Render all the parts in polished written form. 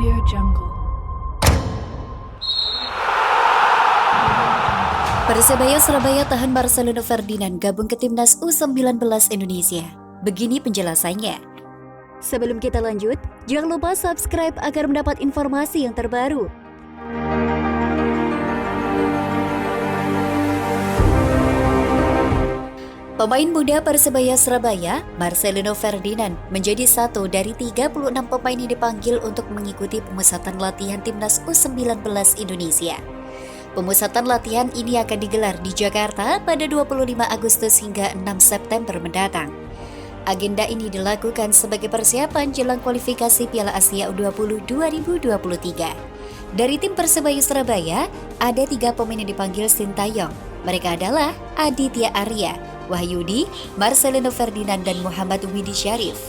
Audio Jungle. Persebaya Surabaya tahan Marcelino Ferdinand gabung ke timnas U19 Indonesia. Begini penjelasannya. Sebelum kita lanjut, jangan lupa subscribe agar mendapat informasi yang terbaru. Pemain muda Persebaya Surabaya, Marcelino Ferdinand, menjadi satu dari 36 pemain yang dipanggil untuk mengikuti pemusatan latihan timnas U19 Indonesia. Pemusatan latihan ini akan digelar di Jakarta pada 25 Agustus hingga 6 September mendatang. Agenda ini dilakukan sebagai persiapan jelang kualifikasi Piala Asia U20 2023. Dari tim Persebaya Surabaya, ada 3 pemain yang dipanggil Sintayong. Mereka adalah Aditya Arya, Wahyudi, Marcelino Ferdinand, dan Muhammad Widi Syarif.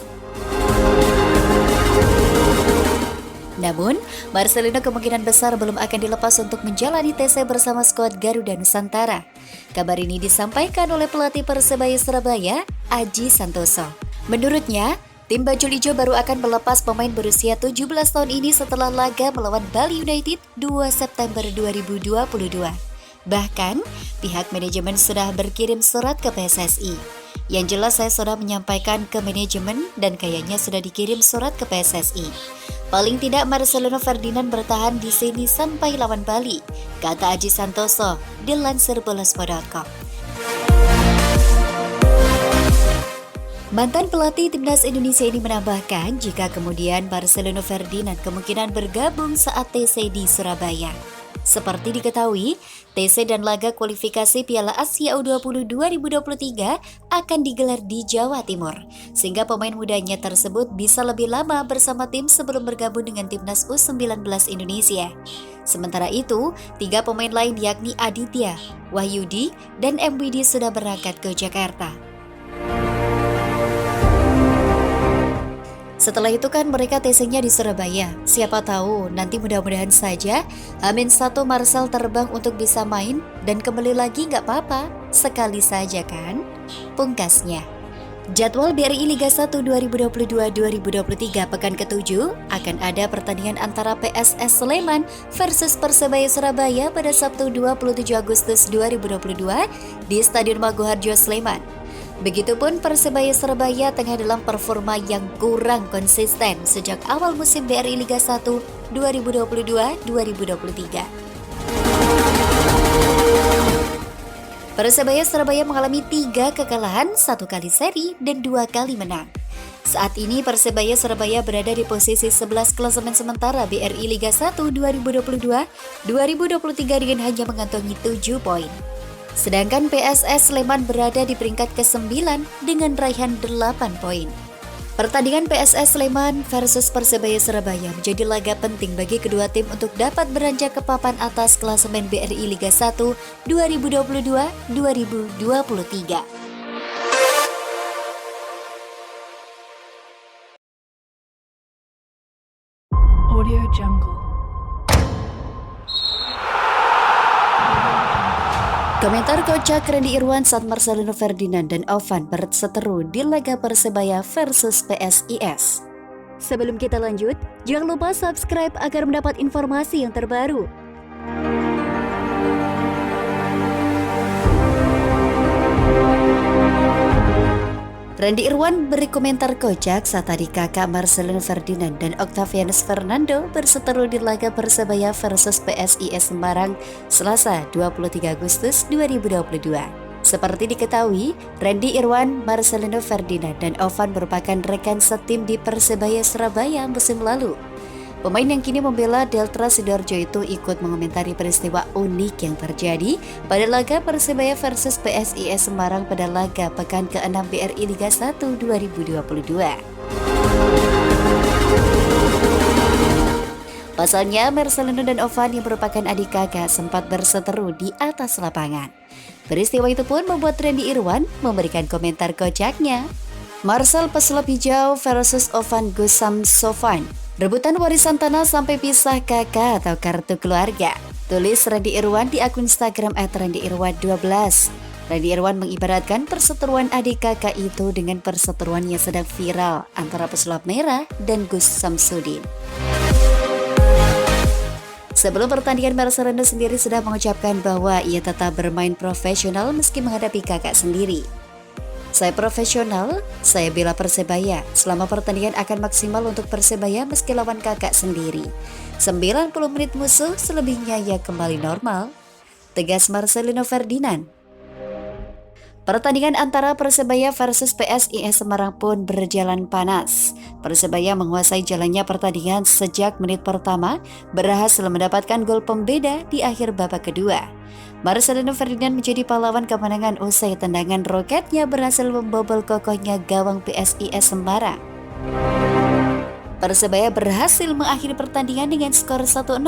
Namun, Marcelino kemungkinan besar belum akan dilepas untuk menjalani TC bersama skuad Garuda Nusantara. Kabar ini disampaikan oleh pelatih Persebaya Surabaya, Aji Santoso. Menurutnya, tim Bajul Ijo baru akan melepas pemain berusia 17 tahun ini setelah laga melawan Bali United 2 September 2022. Bahkan, pihak manajemen sudah berkirim surat ke PSSI. Yang jelas saya sudah menyampaikan ke manajemen dan kayaknya sudah dikirim surat ke PSSI. Paling tidak Marcelino Ferdinand bertahan di sini sampai lawan Bali, kata Aji Santoso, dilansir bola.com. Mantan pelatih timnas Indonesia ini menambahkan jika kemudian Marcelino Ferdinand kemungkinan bergabung saat TC di Surabaya. Seperti diketahui, TC dan laga kualifikasi Piala Asia U20 2023 akan digelar di Jawa Timur, sehingga pemain mudanya tersebut bisa lebih lama bersama tim sebelum bergabung dengan timnas U19 Indonesia. Sementara itu, 3 pemain lain yakni Aditya, Wahyudi, dan MWD sudah berangkat ke Jakarta. Setelah itu kan mereka TC-nya di Surabaya. Siapa tahu nanti mudah-mudahan saja Amin 1 Marcel terbang untuk bisa main dan kembali lagi nggak apa-apa. Sekali saja kan? Pungkasnya. Jadwal BRI Liga 1 2022-2023 pekan ke-7 akan ada pertandingan antara PSS Sleman versus Persebaya Surabaya pada Sabtu 27 Agustus 2022 di Stadion Maguharjo Sleman. Begitupun Persebaya Surabaya tengah dalam performa yang kurang konsisten sejak awal musim BRI Liga 1 2022-2023. Persebaya Surabaya mengalami 3 kekalahan, 1 kali seri, dan 2 kali menang. Saat ini Persebaya Surabaya berada di posisi 11 klasemen sementara BRI Liga 1 2022-2023 dengan hanya mengantongi 7 poin. Sedangkan PSS Sleman berada di peringkat ke-9 dengan raihan 8 poin. Pertandingan PSS Sleman versus Persebaya Surabaya menjadi laga penting bagi kedua tim untuk dapat beranjak ke papan atas klasemen BRI Liga 1 2022-2023. Audio Jungle. Komentar kocak Randy Irwan saat Marcelino Ferdinand dan Ovan berseteru di laga Persebaya versus PSIS. Sebelum kita lanjut, jangan lupa subscribe agar mendapat informasi yang terbaru. Randy Irwan beri komentar kocak saat tadi kakak Marcelino Ferdinand dan Octavianus Fernando berseteru di laga Persebaya versus PSIS Semarang Selasa 23 Agustus 2022. Seperti diketahui, Randy Irwan, Marcelino Ferdinand, dan Ovan merupakan rekan setim di Persebaya Surabaya musim lalu. Pemain yang kini membela Delta Sidoarjo itu ikut mengomentari peristiwa unik yang terjadi pada laga Persebaya versus PSIS Semarang pada laga pekan ke-6 BRI Liga 1 2022. Pasalnya, Marcelino dan Ovan yang merupakan adik kakak sempat berseteru di atas lapangan. Peristiwa itu pun membuat Randy Irwan memberikan komentar kocaknya. Marcel pesulap hijau versus Ovan Gusam Sofan. Rebutan warisan tanah sampai pisah kakak atau kartu keluarga. Tulis Randy Irwan di akun Instagram @randyirwan12. Randy Irwan mengibaratkan perseteruan adik kakak itu dengan perseteruan yang sedang viral antara pesulap merah dan Gus Samsudin. Sebelum pertandingan, Marcelino sendiri sudah mengucapkan bahwa ia tetap bermain profesional meski menghadapi kakak sendiri. Saya profesional, saya bela Persebaya. Selama pertandingan akan maksimal untuk Persebaya meski lawan kakak sendiri. 90 menit musuh, selebihnya ya kembali normal, tegas Marcelino Ferdinand. Pertandingan antara Persebaya versus PSIS Semarang pun berjalan panas. Persebaya menguasai jalannya pertandingan sejak menit pertama, berhasil mendapatkan gol pembeda di akhir babak kedua. Marcelino Ferdinand menjadi pahlawan kemenangan usai tendangan roketnya berhasil membobol kokohnya gawang PSIS Semarang. Persebaya berhasil mengakhiri pertandingan dengan skor 1-0.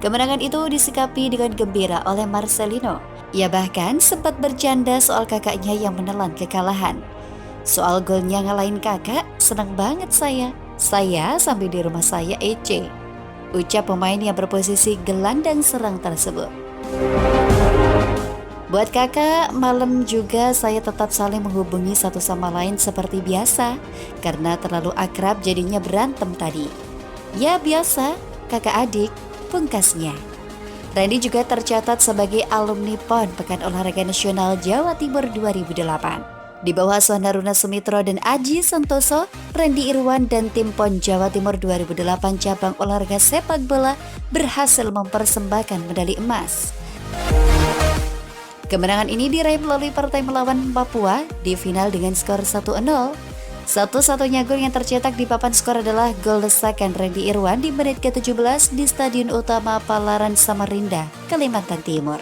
Kemenangan itu disikapi dengan gembira oleh Marcelino. Ia bahkan sempat bercanda soal kakaknya yang menelan kekalahan. Soal golnya ngalahin kakak, senang banget saya. Saya sampai di rumah saya EC. Ucap pemain yang berposisi gelandang serang tersebut. Buat kakak, malam juga saya tetap saling menghubungi satu sama lain seperti biasa. Karena terlalu akrab jadinya berantem tadi. Ya biasa, kakak adik, pungkasnya. Randy juga tercatat sebagai alumni PON Pekan Olahraga Nasional Jawa Timur 2008. Di bawah asuhan Haruna Sumitro dan Aji Santoso, Randy Irwan dan tim PON Jawa Timur 2008 cabang olahraga sepak bola berhasil mempersembahkan medali emas. Kemenangan ini diraih melalui partai melawan Papua di final dengan skor 1-0. Satu-satunya gol yang tercetak di papan skor adalah gol desakan Randy Irwan di menit ke-17 di Stadion Utama Palaran Samarinda, Kalimantan Timur.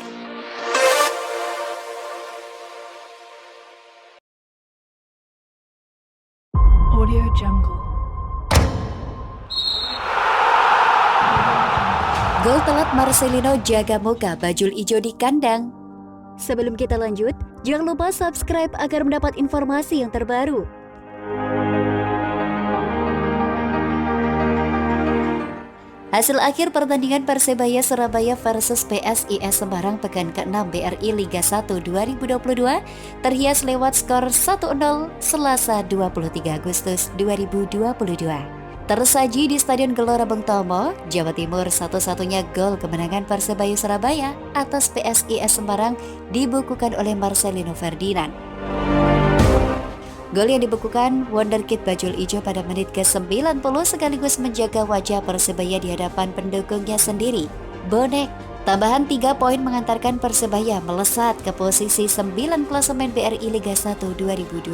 Audio Jungle. Gol telat Marcelino jaga muka Bajul Ijo di kandang. Sebelum kita lanjut, jangan lupa subscribe agar mendapat informasi yang terbaru. Hasil akhir pertandingan Persebaya Surabaya versus PSIS Semarang Pekan ke-6 BRI Liga 1 2022 terhias lewat skor 1-0 Selasa 23 Agustus 2022. Tersaji di Stadion Gelora Bung Tomo, Jawa Timur, satu-satunya gol kemenangan Persebaya Surabaya atas PSIS Semarang dibukukan oleh Marcelino Ferdinand. Gol yang dibukukan wonderkid Bajul Ijo pada menit ke-90 sekaligus menjaga wajah Persebaya di hadapan pendukungnya sendiri, bonek. Tambahan 3 poin mengantarkan Persebaya melesat ke posisi 9 klasemen BRI Liga 1 2022.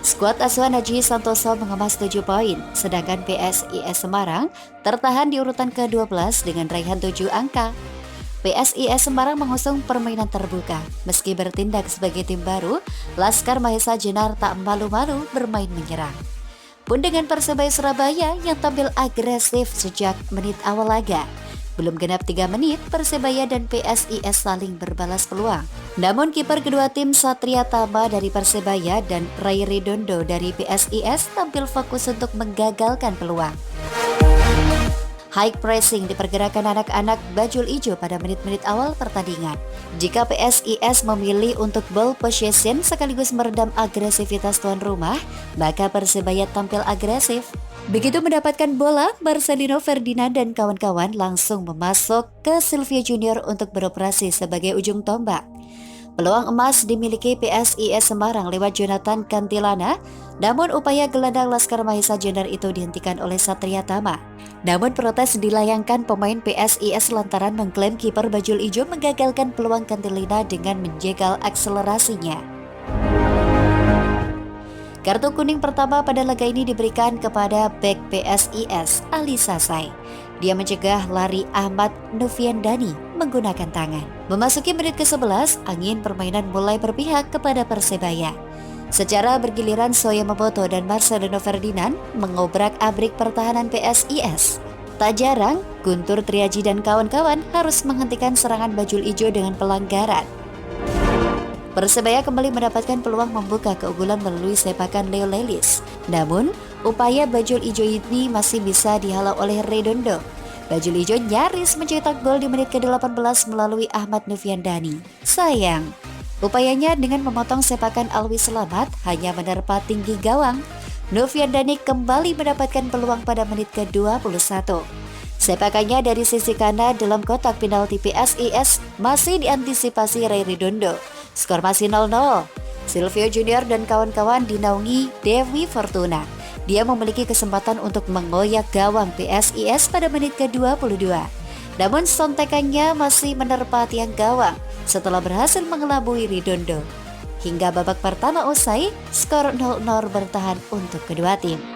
Skuad asuhan Aji Santoso mengemas 7 poin, sedangkan PSIS Semarang tertahan di urutan ke-12 dengan raihan 7 angka. PSIS Semarang mengusung permainan terbuka. Meski bertindak sebagai tim baru, Laskar Mahesa Jenar tak malu-malu bermain menyerang. Pun dengan Persebaya Surabaya yang tampil agresif sejak menit awal laga. Belum genap 3 menit, Persebaya dan PSIS saling berbalas peluang. Namun kiper kedua tim Satria Tama dari Persebaya dan Ray Redondo dari PSIS tampil fokus untuk menggagalkan peluang. High pressing dipergerakan anak-anak Bajul Ijo pada menit-menit awal pertandingan. Jika PSIS memilih untuk ball possession sekaligus meredam agresivitas tuan rumah, maka Persebaya tampil agresif. Begitu mendapatkan bola, Marcelino Ferdinand dan kawan-kawan langsung memasuk ke Silvio Junior untuk beroperasi sebagai ujung tombak. Peluang emas dimiliki PSIS Semarang lewat Jonathan Kantilana, namun upaya gelandang Laskar Mahesa Jenar itu dihentikan oleh Satria Tama. Namun protes dilayangkan pemain PSIS lantaran mengklaim kiper Bajul Ijo menggagalkan peluang Kantilana dengan menjegal akselerasinya. Kartu kuning pertama pada laga ini diberikan kepada bek PSIS, Ali Sasai. Dia mencegah lari Ahmad Noviandani menggunakan tangan. Memasuki menit ke-11, angin permainan mulai berpihak kepada Persebaya. Secara bergiliran Soya Momoto dan Marcelino Ferdinand mengobrak-abrik pertahanan PSIS. Tak jarang, Guntur Triaji dan kawan-kawan harus menghentikan serangan Bajul Ijo dengan pelanggaran. Persebaya kembali mendapatkan peluang membuka keunggulan melalui sepakan Leo Lelis. Namun, upaya Bajul Ijo ini masih bisa dihalau oleh Redondo. Bajul Ijo nyaris mencetak gol di menit ke-18 melalui Ahmad Noviandani. Sayang, upayanya dengan memotong sepakan Alwi Selamat hanya menerpa tinggi gawang. Noviandani kembali mendapatkan peluang pada menit ke-21. Sepakannya dari sisi kanan dalam kotak penalti PSIS masih diantisipasi Ray Redondo. Skor masih 0-0. Silvio Junior dan kawan-kawan dinaungi Dewi Fortuna. Dia memiliki kesempatan untuk mengoyak gawang PSIS pada menit ke-22. Namun sontekannya masih menerpa tiang gawang setelah berhasil mengelabui Redondo. Hingga babak pertama usai, skor 0-0 bertahan untuk kedua tim.